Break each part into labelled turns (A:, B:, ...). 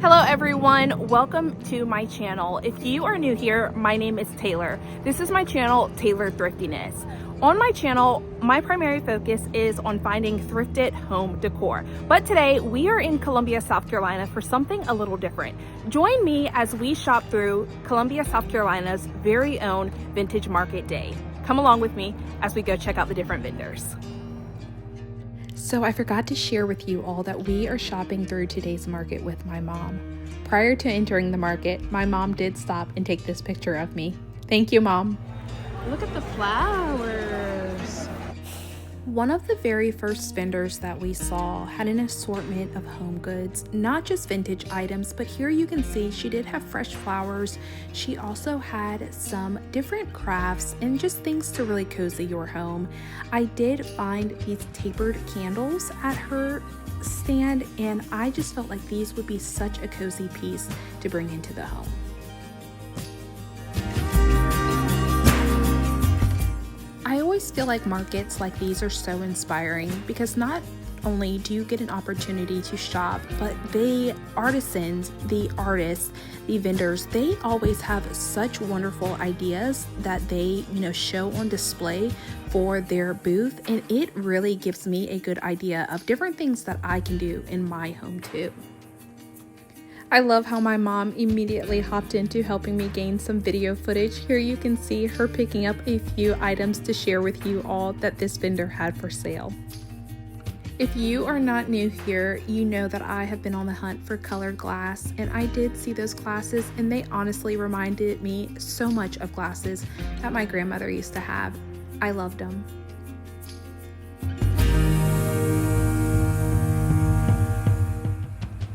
A: Hello everyone, welcome to my channel. If you are new here, my name is Taylor. This is my channel, Taylor Thriftiness. On my channel, my primary focus is on finding thrifted home decor. But today we are in Columbia, South Carolina for something a little different. Join me as we shop through Columbia, South Carolina's very own Vintage Market Day. Come along with me as we go check out the different vendors.
B: So I forgot to share with you all that we are shopping through today's market with my mom. Prior to entering the market, my mom did stop and take this picture of me. Thank you, Mom.
A: Look at the flowers.
B: One of the very first vendors that we saw had an assortment of home goods, not just vintage items, but here you can see she did have fresh flowers. She also had some different crafts and just things to really cozy your home. I did find these tapered candles at her stand, and I just felt like these would be such a cozy piece to bring into the home. I always feel like markets like these are so inspiring because not only do you get an opportunity to shop, but the artisans, the artists, the vendors, they always have such wonderful ideas that they, show on display for their booth, and it really gives me a good idea of different things that I can do in my home too. I love how my mom immediately hopped into helping me gain some video footage. Here you can see her picking up a few items to share with you all that this vendor had for sale. If you are not new here, you know that I have been on the hunt for colored glass, and I did see those glasses, and they honestly reminded me so much of glasses that my grandmother used to have. I loved them.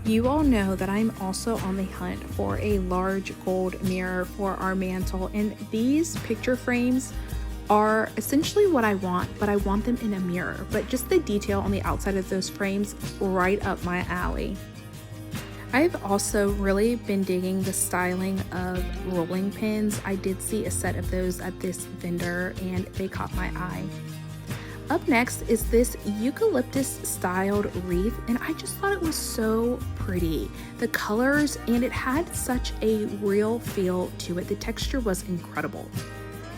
B: You all know that I'm also on the hunt for a large gold mirror for our mantle, and these picture frames are essentially what I want, but I want them in a mirror, but just the detail on the outside of those frames right up my alley. I've also really been digging the styling of rolling pins. I did see a set of those at this vendor and they caught my eye. Up next is this eucalyptus styled wreath, and I just thought it was so pretty. The colors, and it had such a real feel to it. The texture was incredible.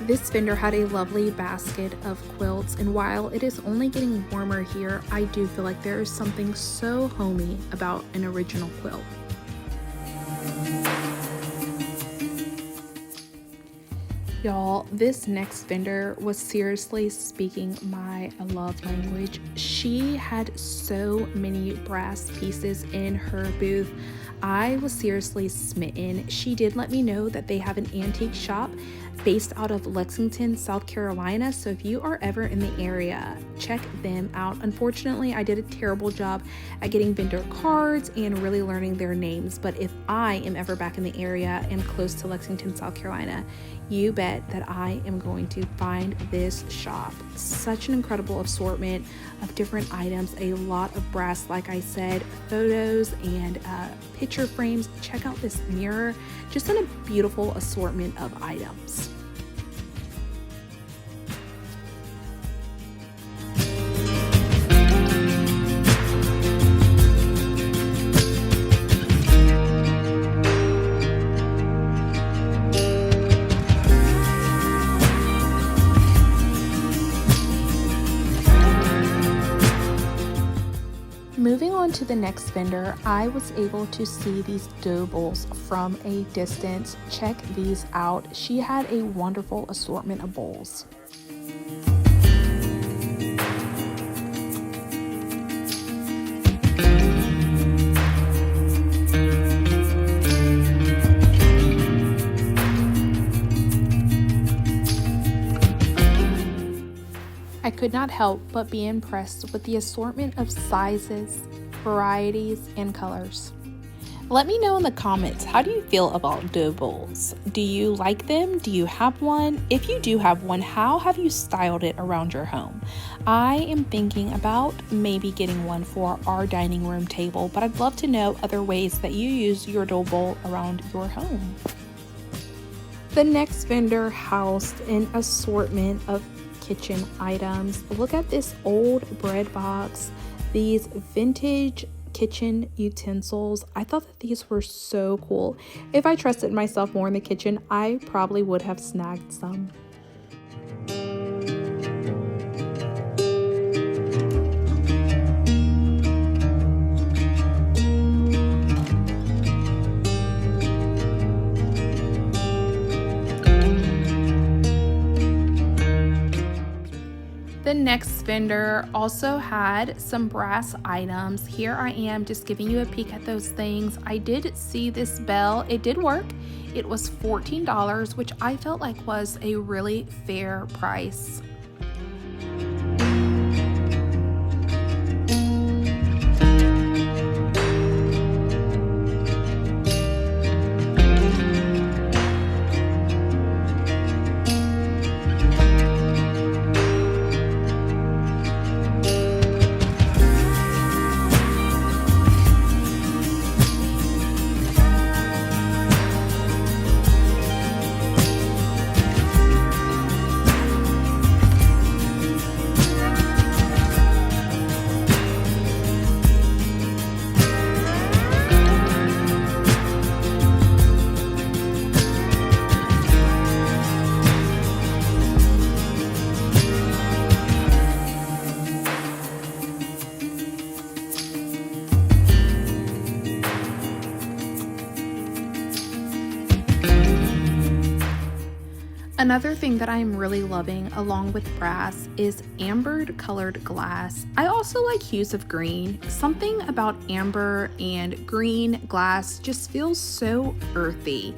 B: This vendor had a lovely basket of quilts, and while it is only getting warmer here, I do feel like there is something so homey about an original quilt. Y'all, this next vendor was seriously speaking my love language. She had so many brass pieces in her booth. I was seriously smitten. She did let me know that they have an antique shop based out of Lexington, South Carolina. So if you are ever in the area, check them out. Unfortunately, I did a terrible job at getting vendor cards and really learning their names. But if I am ever back in the area and close to Lexington, South Carolina, you bet that I am going to find this shop. Such an incredible assortment of different items, a lot of brass, like I said, photos and picture frames. Check out this mirror, just in a beautiful assortment of items. Moving on to the next vendor, I was able to see these dough bowls from a distance. Check these out. She had a wonderful assortment of bowls. I could not help but be impressed with the assortment of sizes, varieties, and colors. Let me know in the comments, how do you feel about dough bowls? Do you like them? Do you have one? If you do have one, how have you styled it around your home? I am thinking about maybe getting one for our dining room table, but I'd love to know other ways that you use your dough bowl around your home. The next vendor housed an assortment of kitchen items. Look at this old bread box, these vintage kitchen utensils. I thought that these were so cool. If I trusted myself more in the kitchen, I probably would have snagged some. The next vendor also had some brass items. Here I am just giving you a peek at those things. I did see this bell. It did work. It was $14, which I felt like was a really fair price. Another thing that I'm really loving along with brass is ambered colored glass. I also like hues of green. Something about amber and green glass just feels so earthy.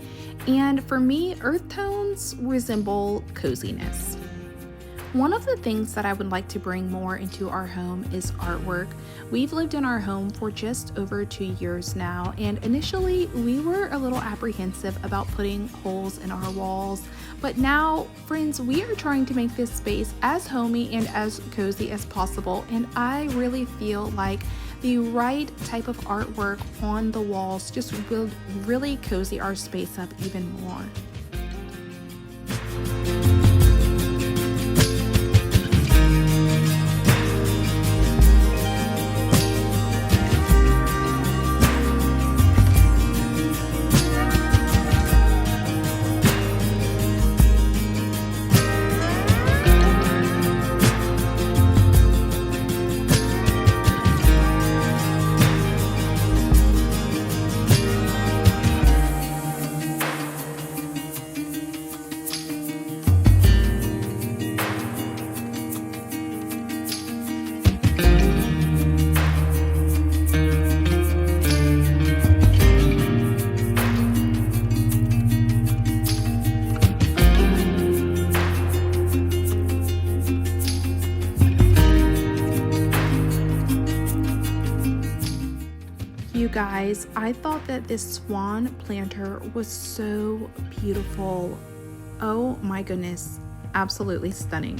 B: And for me, earth tones resemble coziness. One of the things that I would like to bring more into our home is artwork. We've lived in our home for just over 2 years now, and initially we were a little apprehensive about putting holes in our walls. But now, friends, we are trying to make this space as homey and as cozy as possible, and I really feel like the right type of artwork on the walls just will really cozy our space up even more. You guys, I thought that this swan planter was so beautiful. Oh my goodness, absolutely stunning.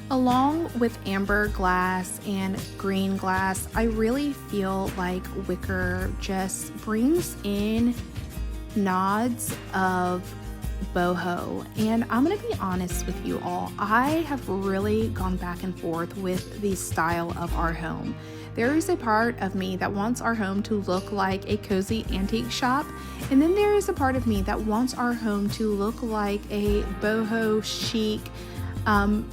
B: Along with amber glass and green glass, I really feel like wicker just brings in nods of boho, and I'm gonna be honest with you all, I have really gone back and forth with the style of our home. There is a part of me that wants our home to look like a cozy antique shop, and then there is a part of me that wants our home to look like a boho chic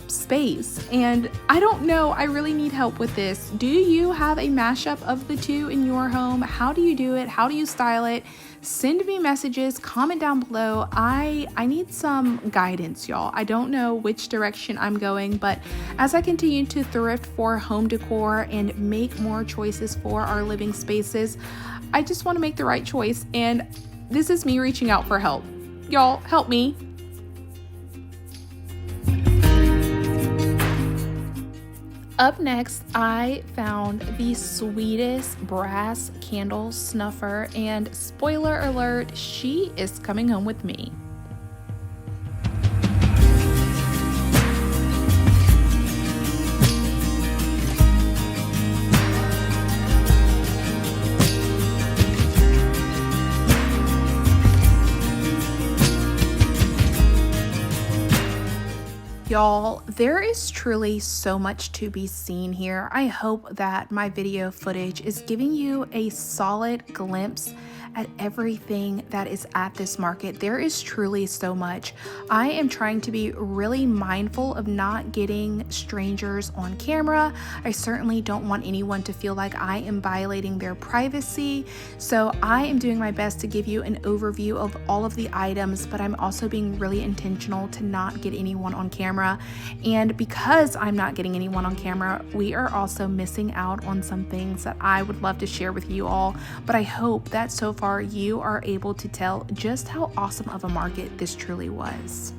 B: space. And I don't know, I really need help with this. Do you have a mashup of the two in your home? How do you do it? How do you style it? Send me messages, comment down below. I need some guidance, y'all. I don't know which direction I'm going, but as I continue to thrift for home decor and make more choices for our living spaces, I just want to make the right choice, and this is me reaching out for help. Y'all, help me. Up next, I found the sweetest brass candle snuffer, and spoiler alert, she is coming home with me. Y'all, there is truly so much to be seen here. I hope that my video footage is giving you a solid glimpse at everything that is at this market. There is truly so much. I am trying to be really mindful of not getting strangers on camera. I certainly don't want anyone to feel like I am violating their privacy. So I am doing my best to give you an overview of all of the items, but I'm also being really intentional to not get anyone on camera. And because I'm not getting anyone on camera, we are also missing out on some things that I would love to share with you all. But I hope that so far you are able to tell just how awesome of a market this truly was.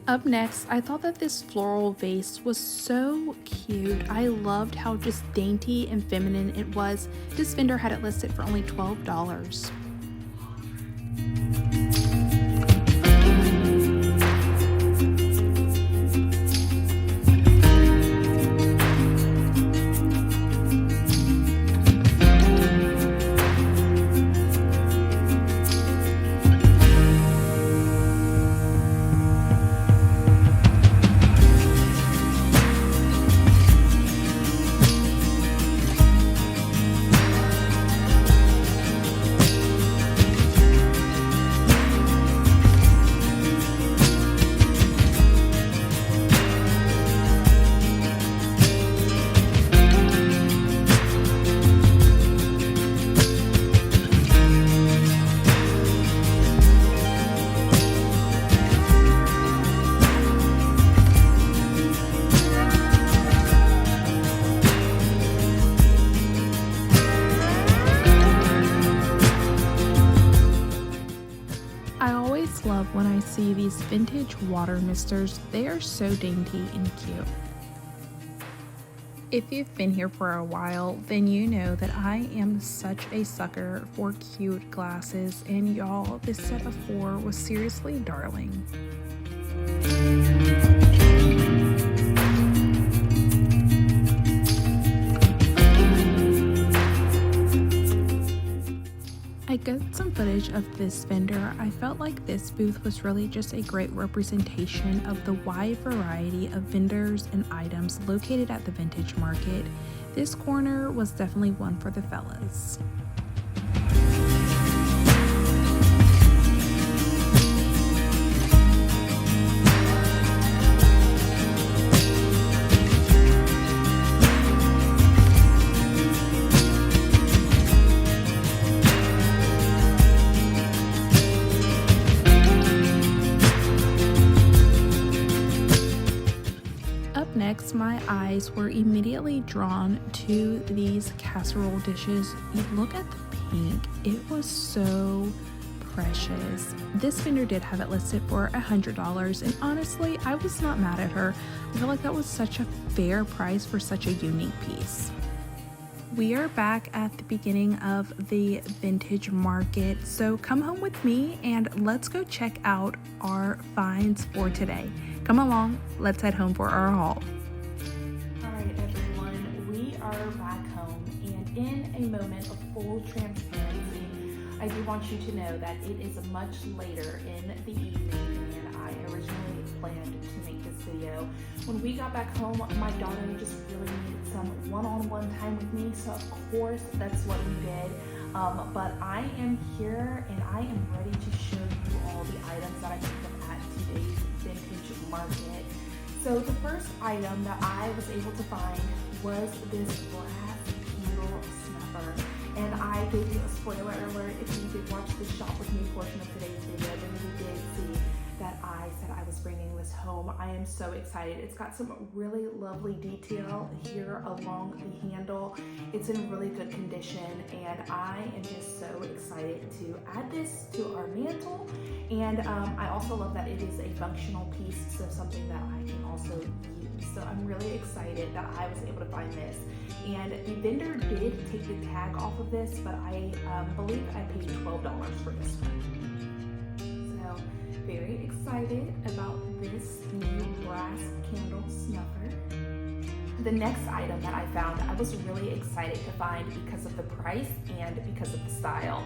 B: Up next, I thought that this floral vase was so cute. I loved how just dainty and feminine it was. This vendor had it listed for only $12. Love when I see these vintage water misters. They are so dainty and cute. If you've been here for a while, then you know that I am such a sucker for cute glasses, and y'all, this set of 4 was seriously darling. I got some footage of this vendor. I felt like this booth was really just a great representation of the wide variety of vendors and items located at the vintage market. This corner was definitely one for the fellas. Next, my eyes were immediately drawn to these casserole dishes. You look at the pink, it was so precious. This vendor did have it listed for $100, and honestly, I was not mad at her. I feel like that was such a fair price for such a unique piece. We are back at the beginning of the vintage market, so come home with me and let's go check out our finds for today. Come along, let's head home for our haul. Alright everyone, we are back home, and in a moment of full transparency, I do want you to know that it is much later in the evening than I originally planned to make this video. When we got back home, my daughter just really needed some one-on-one time with me, so of course that's what we did. But I am here and I am ready to show you all the items that I picked up at today's vintage market. So the first item that I was able to find was this glass candle snuffer.
A: And I gave you a spoiler alert if you did watch the shop with me portion of today's video, then you did see that I said I was bringing this home. I am so excited. It's got some really lovely detail here along the handle. It's in really good condition, and I am just so excited to add this to our mantle. And I also love that it is a functional piece, so something that I can also use. So I'm really excited that I was able to find this. And the vendor did take the tag off of this, but I believe I paid $12 for this one. So very excited about this new brass candle snuffer. The next item that I found, I was really excited to find because of the price and because of the style.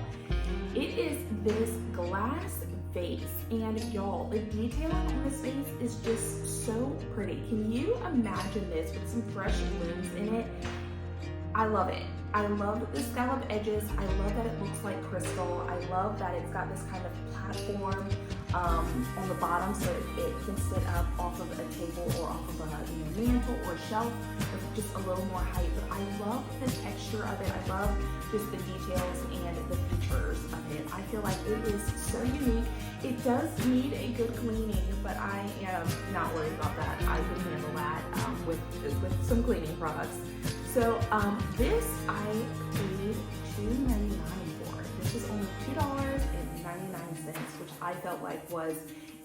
A: It is this glass vase, and y'all, the detailing on this vase is just so pretty. Can you imagine this with some fresh blooms in it? I love it. I love the scallop edges. I love that it looks like crystal. I love that it's got this kind of platform on the bottom, so it can sit up off of a table or off of a mantle or a shelf with just a little more height. But I love the texture of it. I love just the details and the features of it. I feel like it is so unique. It does need a good cleaning, but I am not worried about that. I can handle that with some cleaning products. So this I paid $2.99 for. This was only $2.99, which I felt like was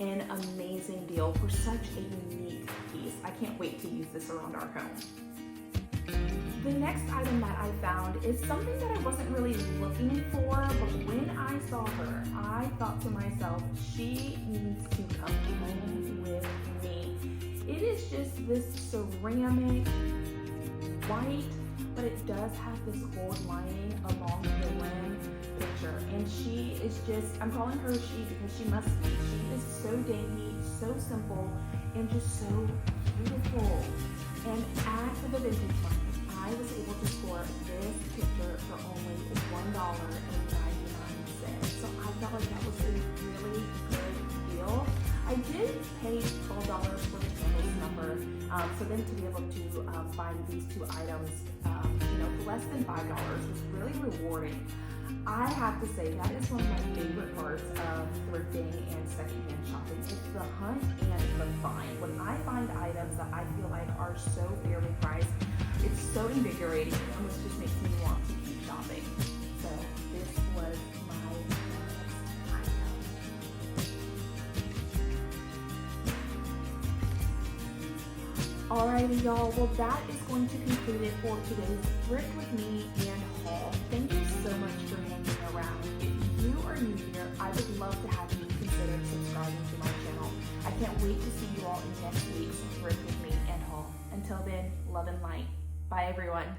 A: an amazing deal for such a unique piece. I can't wait to use this around our home. The next item that I found is something that I wasn't really looking for, but when I saw her, I thought to myself, she needs to come home with me. It is just this ceramic white, but it does have this gold lining along the rim picture, and she is just, I'm calling her she because she must be. She is so dainty, so simple, and just so beautiful. And at the vintage market, I was able to score this picture for only $1.99. So I felt like that was a really good deal. I did pay $12 for the candle snuffer, so then to be able to find these two items, for less than $5 was really rewarding. I have to say that is one of my favorite parts of thrifting and secondhand shopping. It's the hunt and the find. When I find items that I feel like are so fairly priced, it's so invigorating. It almost just makes me want to keep shopping. So this was my next item. Alrighty, y'all. Well, that is going to conclude it for today's Thrift with Me and haul. Thank you so much for hanging around. If you are new here, I would love to have you consider subscribing to my channel. I can't wait to see you all in next week's Thrift with Me and haul. Until then, love and light. Bye, everyone.